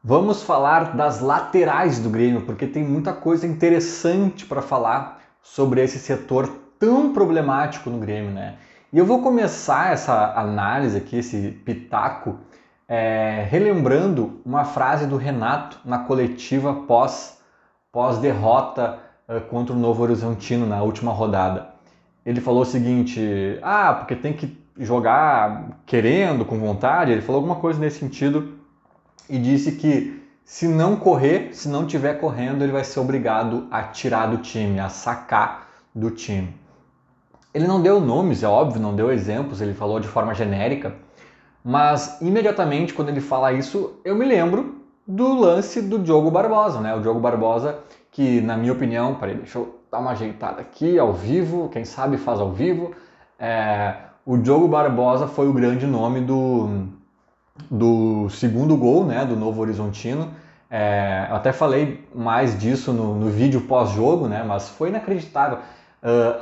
Vamos falar das laterais do Grêmio, porque tem muita coisa interessante para falar sobre esse setor tão problemático no Grêmio, né? E eu vou começar essa análise aqui, esse pitaco, relembrando uma frase do Renato na coletiva pós-derrota contra o Novo Horizontino na última rodada. Ele falou o seguinte: porque tem que jogar querendo, com vontade. Ele falou alguma coisa nesse sentido e disse que se não correr, se não estiver correndo, ele vai ser obrigado a tirar do time, a sacar do time. Ele não deu nomes, é óbvio, não deu exemplos, ele falou de forma genérica, mas imediatamente quando ele fala isso, eu me lembro do lance do Diogo Barbosa, né? O Diogo Barbosa, que na minha opinião, deixa eu dar uma ajeitada aqui, ao vivo, quem sabe faz ao vivo. O Diogo Barbosa foi o grande nome do segundo gol, né, do Novo Horizontino. Eu até falei mais disso no vídeo pós-jogo, né, mas foi inacreditável.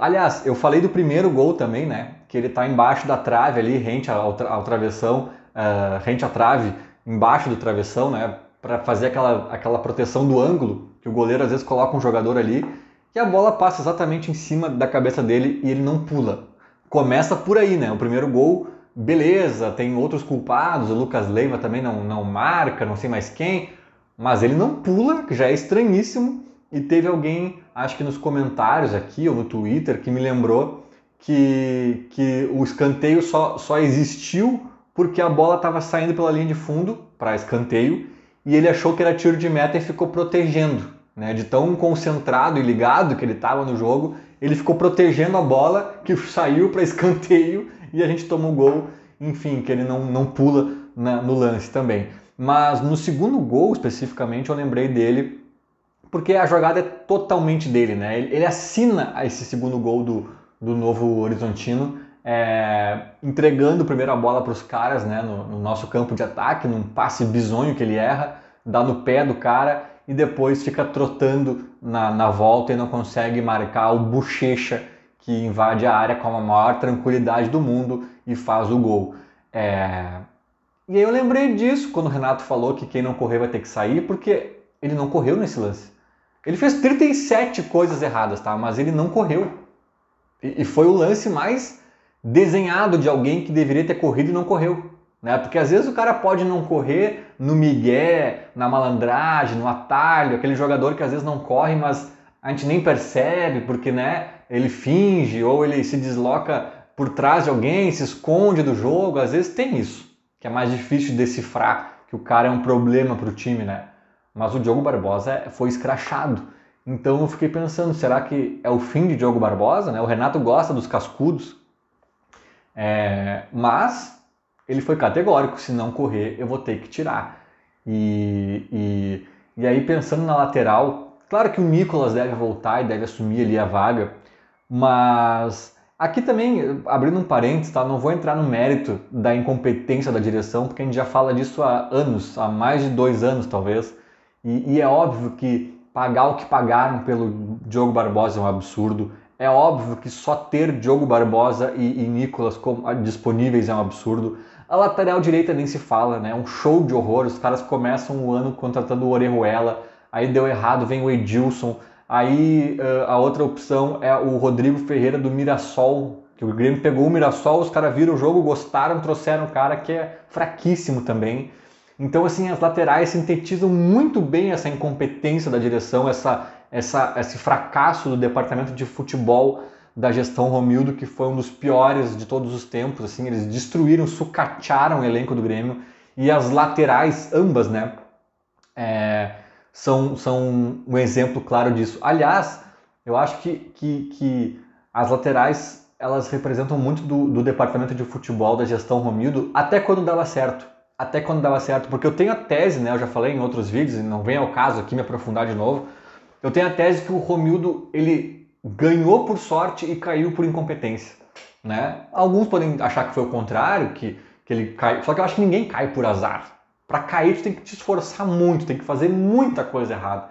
Aliás, eu falei do primeiro gol também, né, que ele está embaixo da trave ali, rente ao travessão, rente à trave, embaixo do travessão, né, para fazer aquela proteção do ângulo, que o goleiro às vezes coloca um jogador ali, e a bola passa exatamente em cima da cabeça dele e ele não pula. Começa por aí, né, o primeiro gol. Beleza, tem outros culpados, o Lucas Leiva também não marca, não sei mais quem, mas ele não pula, que já é estranhíssimo, e teve alguém, acho que nos comentários aqui ou no Twitter, que me lembrou que o escanteio só existiu porque a bola estava saindo pela linha de fundo para escanteio e ele achou que era tiro de meta e ficou protegendo, né? De tão concentrado e ligado que ele estava no jogo, ele ficou protegendo a bola que saiu para escanteio e a gente toma o gol, enfim, que ele não pula no lance também. Mas no segundo gol, especificamente, eu lembrei dele, porque a jogada é totalmente dele, né? Ele assina esse segundo gol do Novo Horizontino, entregando a primeira bola para os caras, né, no nosso campo de ataque, num passe bizonho que ele erra, dá no pé do cara e depois fica trotando na volta e não consegue marcar o Bochecha, que invade a área com a maior tranquilidade do mundo e faz o gol. E aí eu lembrei disso quando o Renato falou que quem não correr vai ter que sair, porque ele não correu nesse lance. Ele fez 37 coisas erradas, tá? Mas ele não correu. E foi o lance mais desenhado de alguém que deveria ter corrido e não correu. Né? Porque às vezes o cara pode não correr no migué, na malandragem, no atalho, aquele jogador que às vezes não corre, mas a gente nem percebe, porque né, ele finge ou ele se desloca por trás de alguém, se esconde do jogo. Às vezes tem isso, que é mais difícil de decifrar, que o cara é um problema para o time, né? Mas o Diogo Barbosa foi escrachado. Então eu fiquei pensando, será que é o fim de Diogo Barbosa? Né? O Renato gosta dos cascudos, mas ele foi categórico, se não correr eu vou ter que tirar. E aí pensando na lateral, claro que o Nicolas deve voltar e deve assumir ali a vaga, mas aqui também, abrindo um parênteses, tá? Não vou entrar no mérito da incompetência da direção, porque a gente já fala disso há anos, há mais de 2 anos talvez, e é óbvio que pagar o que pagaram pelo Diogo Barbosa é um absurdo, é óbvio que só ter Diogo Barbosa e Nicolas disponíveis é um absurdo. A lateral direita nem se fala, né? É um show de horror. Os caras começam o ano contratando o Orejuela, aí deu errado, vem o Edilson. Aí a outra opção é o Rodrigo Ferreira do Mirassol, que o Grêmio pegou o Mirassol, os caras viram o jogo, gostaram, trouxeram um cara que é fraquíssimo também. Então, assim, as laterais sintetizam muito bem essa incompetência da direção, esse fracasso do departamento de futebol da gestão Romildo, que foi um dos piores de todos os tempos. Assim, eles destruíram, sucatearam o elenco do Grêmio. E as laterais, ambas, né, são um exemplo claro disso. Aliás, eu acho que as laterais elas representam muito do departamento de futebol da gestão Romildo, até quando dava certo. Porque eu tenho a tese, né, eu já falei em outros vídeos, e não vem ao caso aqui me aprofundar de novo, eu tenho a tese que o Romildo, ele ganhou por sorte e caiu por incompetência, né? Alguns podem achar que foi o contrário, que ele cai, só que eu acho que ninguém cai por azar. Para cair, tu tem que te esforçar muito, tem que fazer muita coisa errada.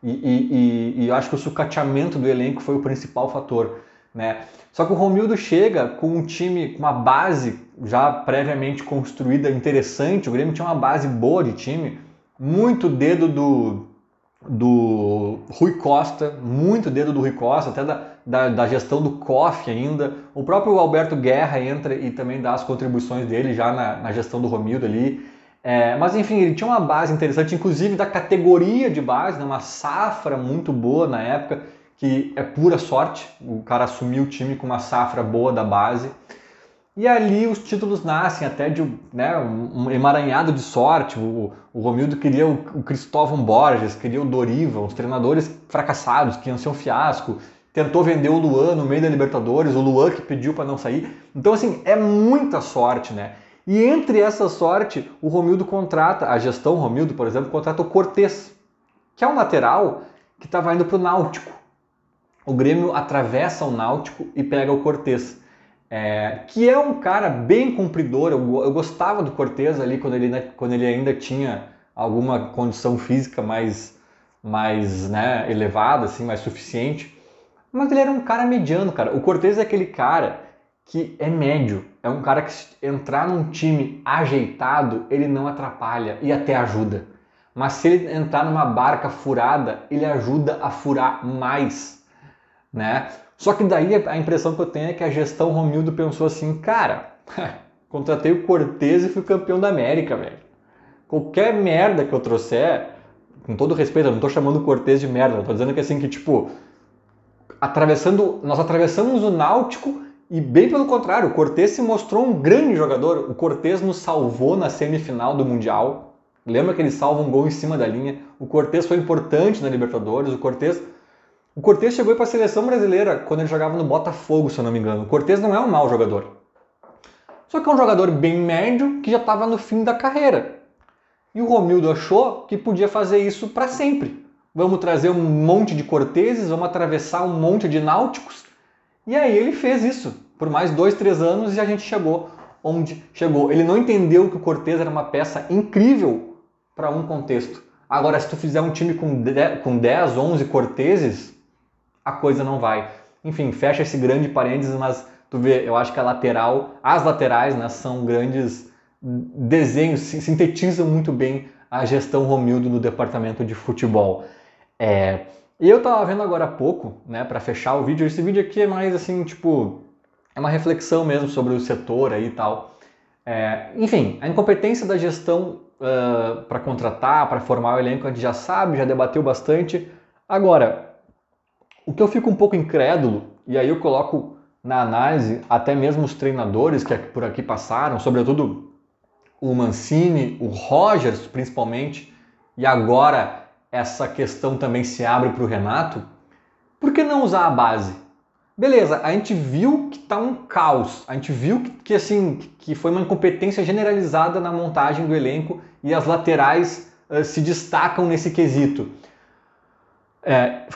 E eu acho que o sucateamento do elenco foi o principal fator, né? Só que o Romildo chega com um time, com uma base já previamente construída interessante. O Grêmio tinha uma base boa de time. muito dedo do Rui Costa, muito dedo do Rui Costa, até da gestão do COF ainda. O próprio Alberto Guerra entra e também dá as contribuições dele já na gestão do Romildo ali. Mas enfim, ele tinha uma base interessante, inclusive da categoria de base, né, uma safra muito boa na época, que é pura sorte, o cara assumiu o time com uma safra boa da base. E ali os títulos nascem até de, né, um emaranhado de sorte. O Romildo queria o Cristóvão Borges, queria o Dorival, uns treinadores fracassados, que iam ser um fiasco. Tentou vender o Luan no meio da Libertadores, o Luan que pediu para não sair. Então, assim, é muita sorte, né? E entre essa sorte, o Romildo contrata, a gestão Romildo, por exemplo, contrata o Cortez, que é um lateral que estava indo para o Náutico. O Grêmio atravessa o Náutico e pega o Cortez. Que é um cara bem cumpridor. Eu gostava do Cortez ali quando ele ainda tinha alguma condição física mais né, elevada, assim, mais suficiente. Mas ele era um cara mediano, cara. O Cortez é aquele cara que é médio. É um cara que, se entrar num time ajeitado, ele não atrapalha e até ajuda. Mas se ele entrar numa barca furada, ele ajuda a furar mais, né? Só que daí a impressão que eu tenho é que a gestão Romildo pensou assim, cara, contratei o Cortez e fui campeão da América, velho. Qualquer merda que eu trouxer, com todo respeito, eu não tô chamando o Cortez de merda, eu tô dizendo que assim, que tipo, nós atravessamos o Náutico e bem pelo contrário, o Cortez se mostrou um grande jogador. O Cortez nos salvou na semifinal do Mundial. Lembra que ele salva um gol em cima da linha? O Cortez foi importante na Libertadores, o Cortez chegou para a seleção brasileira quando ele jogava no Botafogo, se eu não me engano. O Cortez não é um mau jogador. Só que é um jogador bem médio que já estava no fim da carreira. E o Romildo achou que podia fazer isso para sempre. Vamos trazer um monte de Cortezes, vamos atravessar um monte de Náuticos. E aí ele fez isso por mais 2, 3 anos e a gente chegou onde chegou. Ele não entendeu que o Cortez era uma peça incrível para um contexto. Agora, se tu fizer um time com 10, 11 Cortezes, a coisa não vai. Enfim, fecha esse grande parênteses, mas tu vê, eu acho que as laterais, né, são grandes desenhos, sintetizam muito bem a gestão Romildo no departamento de futebol. E eu tava vendo agora há pouco, né, para fechar o vídeo, esse vídeo aqui é mais assim, tipo, é uma reflexão mesmo sobre o setor aí e tal. Enfim, a incompetência da gestão para contratar, para formar o elenco, a gente já sabe, já debateu bastante. Agora, o que eu fico um pouco incrédulo, e aí eu coloco na análise até mesmo os treinadores que por aqui passaram, sobretudo o Mancini, o Rogers principalmente, e agora essa questão também se abre para o Renato, por que não usar a base? Beleza, a gente viu que tá um caos, a gente viu que foi uma incompetência generalizada na montagem do elenco e as laterais se destacam nesse quesito.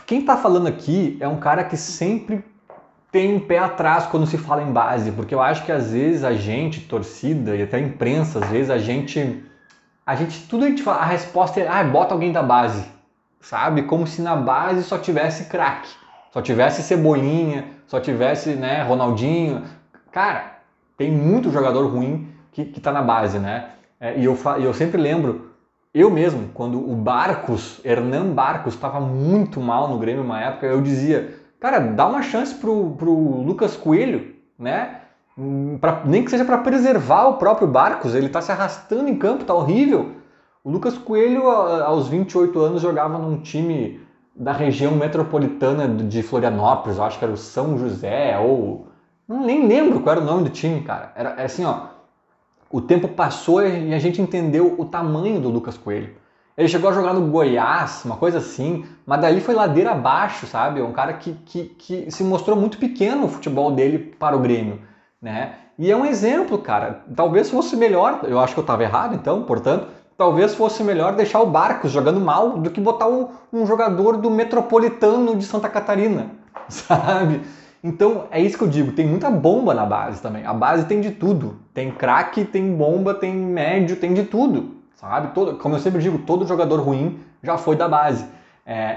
Quem está falando aqui é um cara que sempre tem um pé atrás quando se fala em base, porque eu acho que às vezes a gente, torcida e até a imprensa, às vezes a gente tudo a gente fala, a resposta é, bota alguém da base, sabe? Como se na base só tivesse craque, só tivesse Cebolinha, só tivesse, né, Ronaldinho. Cara, tem muito jogador ruim que tá na base, né? E eu sempre lembro, eu mesmo, quando o Hernan Barcos, estava muito mal no Grêmio uma época, eu dizia, cara, dá uma chance pro Lucas Coelho, né? Nem que seja para preservar o próprio Barcos, ele está se arrastando em campo, tá horrível. O Lucas Coelho, aos 28 anos, jogava num time da região metropolitana de Florianópolis, eu acho que era o São José, ou... nem lembro qual era o nome do time, cara. Era assim, ó, o tempo passou e a gente entendeu o tamanho do Lucas Coelho. Ele chegou a jogar no Goiás, uma coisa assim, mas dali foi ladeira abaixo, sabe? É um cara que se mostrou muito pequeno o futebol dele para o Grêmio, né? E é um exemplo, cara. Talvez fosse melhor, eu acho que eu estava errado então, portanto, talvez fosse melhor deixar o Barcos jogando mal do que botar um jogador do Metropolitano de Santa Catarina, sabe? Então, é isso que eu digo, tem muita bomba na base também. A base tem de tudo. Tem craque, tem bomba, tem médio, tem de tudo, sabe? Como eu sempre digo, todo jogador ruim já foi da base.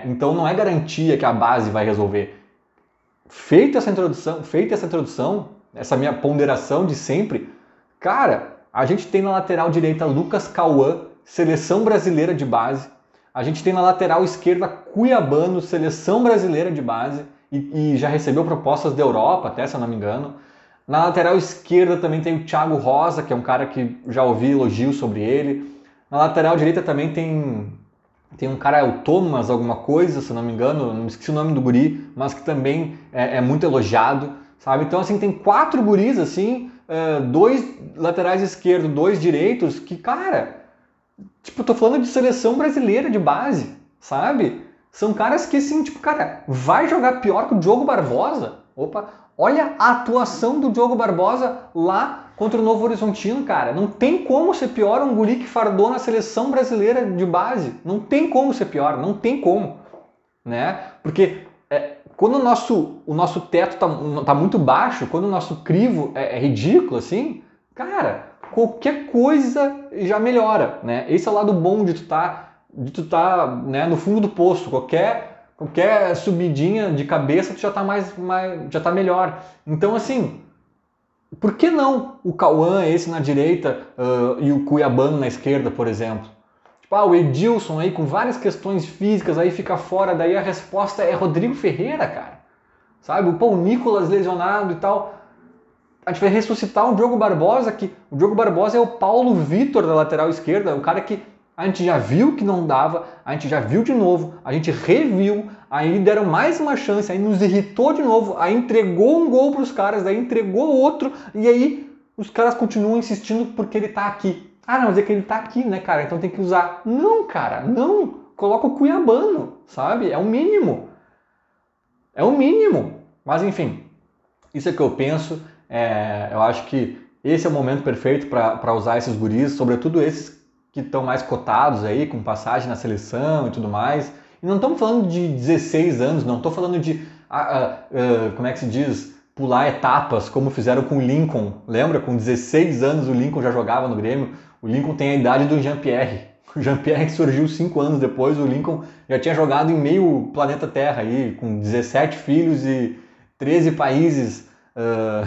Então, não é garantia que a base vai resolver. Feita essa introdução, essa minha ponderação de sempre, cara, a gente tem na lateral direita Lucas Cauã, seleção brasileira de base. A gente tem na lateral esquerda Cuiabano, seleção brasileira de base, e já recebeu propostas da Europa, até se eu não me engano. Na lateral esquerda também tem o Thiago Rosa, que é um cara que já ouvi elogios sobre ele. Na lateral direita também tem um cara, o Thomas alguma coisa, se eu não me engano, não esqueci o nome do guri, mas que também é muito elogiado, sabe? Então, assim, tem 4 guris, assim, 2 laterais esquerdos, 2 direitos, que, cara, tipo, eu tô falando de seleção brasileira de base, sabe? São caras que, assim, tipo, cara, vai jogar pior que o Diogo Barbosa? Opa, olha a atuação do Diogo Barbosa lá contra o Novo Horizontino, cara. Não tem como ser pior um guri que fardou na seleção brasileira de base. Não tem como ser pior, não tem como, né? Porque quando o nosso teto tá muito baixo, quando o nosso crivo é ridículo, assim, cara, qualquer coisa já melhora, né? Esse é o lado bom de tu tá, né, no fundo do poço. Qualquer subidinha de cabeça tu já tá melhor. Então, assim, por que não o Cauã, esse na direita, e o Cuiabano na esquerda, por exemplo? Tipo, o Edilson aí com várias questões físicas aí fica fora, daí a resposta é Rodrigo Ferreira, cara. Sabe? Pô, o Nicolas lesionado e tal. A gente vai ressuscitar o Diogo Barbosa, que o Diogo Barbosa é o Paulo Vitor da lateral esquerda, o cara que a gente já viu que não dava, a gente já viu de novo, a gente reviu, aí deram mais uma chance, aí nos irritou de novo, aí entregou um gol para os caras, daí entregou outro, e aí os caras continuam insistindo porque ele tá aqui. Ah, não, mas é que ele tá aqui, né, cara? Então tem que usar. Não, cara, não. Coloca o Cuiabano, sabe? É o mínimo. É o mínimo. Mas enfim, isso é o que eu penso. Eu acho que esse é o momento perfeito para usar esses guris, sobretudo esses que estão mais cotados aí, com passagem na seleção e tudo mais. E não estamos falando de 16 anos, não estou falando de, como é que se diz, pular etapas, como fizeram com o Lincoln. Lembra? Com 16 anos o Lincoln já jogava no Grêmio. O Lincoln tem a idade do Jean-Pierre. O Jean-Pierre que surgiu 5 anos depois, o Lincoln já tinha jogado em meio planeta Terra aí, com 17 filhos e 13 países.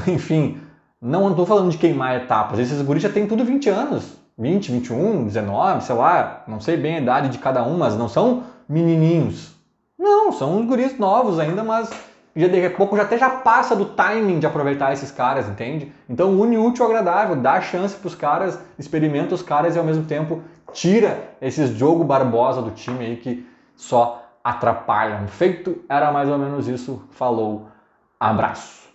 Enfim, não estou falando de queimar etapas. Esses guris já têm tudo 20 anos. 20, 21, 19, sei lá, não sei bem a idade de cada um, mas não são menininhos. Não, são uns guris novos ainda, mas já daqui a pouco já passa do timing de aproveitar esses caras, entende? Então une o útil ao agradável, dá chance pros caras, experimenta os caras e ao mesmo tempo tira esses Diogo Barbosa do time aí que só atrapalham. Feito, era mais ou menos isso. Falou, abraço.